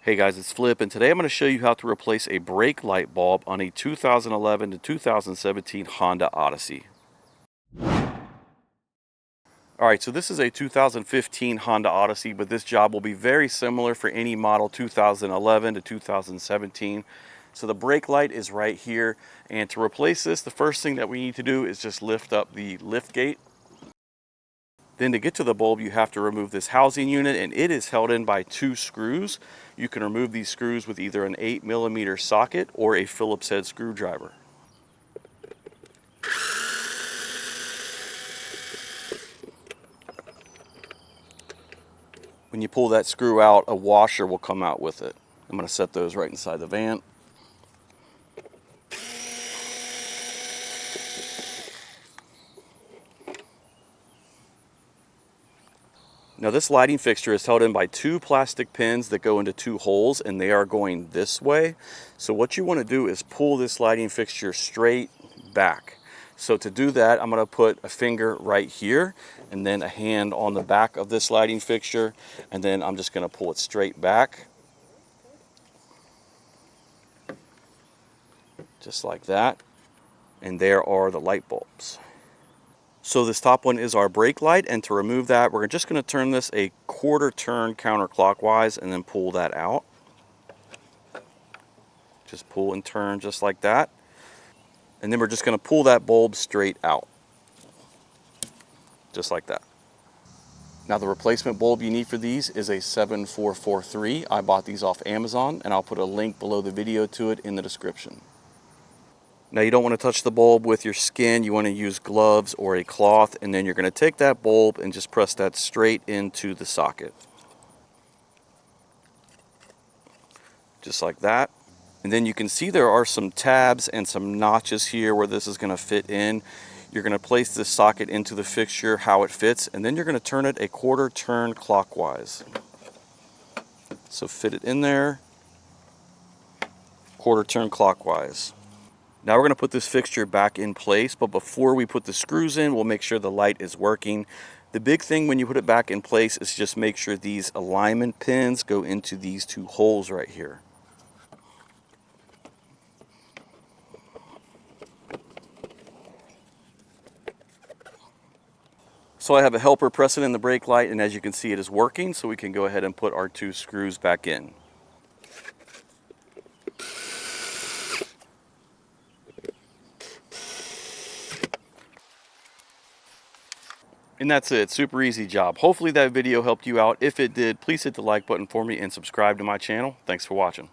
Hey guys, it's Flip, and today I'm going to show you how to replace a brake light bulb on a 2011 to 2017 Honda Odyssey. Alright, so this is a 2015 Honda Odyssey, but this job will be very similar for any model 2011 to 2017. So the brake light is right here, and to replace this, the first thing that we need to do is just lift up the lift gate. Then to get to the bulb, you have to remove this housing unit, and it is held in by 2 screws. You can remove these screws with either an 8mm socket or a Phillips head screwdriver. When you pull that screw out, a washer will come out with it. I'm going to set those right inside the van. Now this lighting fixture is held in by 2 plastic pins that go into 2 holes, and they are going this way. So what you want to do is pull this lighting fixture straight back. So to do that, I'm going to put a finger right here and then a hand on the back of this lighting fixture, and then I'm just going to pull it straight back. Just like that. And there are the light bulbs. So this top one is our brake light, and to remove that, we're just going to turn this a quarter turn counterclockwise and then pull that out. Just pull and turn just like that. And then we're just going to pull that bulb straight out. Just like that. Now the replacement bulb you need for these is a 7443. I bought these off Amazon, and I'll put a link below the video to it in the description. Now you don't want to touch the bulb with your skin. You want to use gloves or a cloth, and then you're going to take that bulb and just press that straight into the socket. Just like that. And then you can see there are some tabs and some notches here where this is going to fit in. You're going to place this socket into the fixture how it fits, and then you're going to turn it a quarter turn clockwise. So fit it in there, quarter turn clockwise. Now we're going to put this fixture back in place, but before we put the screws in, we'll make sure the light is working. The big thing when you put it back in place is just make sure these alignment pins go into these 2 holes right here. So I have a helper pressing in the brake light, and as you can see, it is working, so we can go ahead and put our 2 screws back in. And that's it. Super easy job. Hopefully that video helped you out. If it did, please hit the like button for me and subscribe to my channel. Thanks for watching.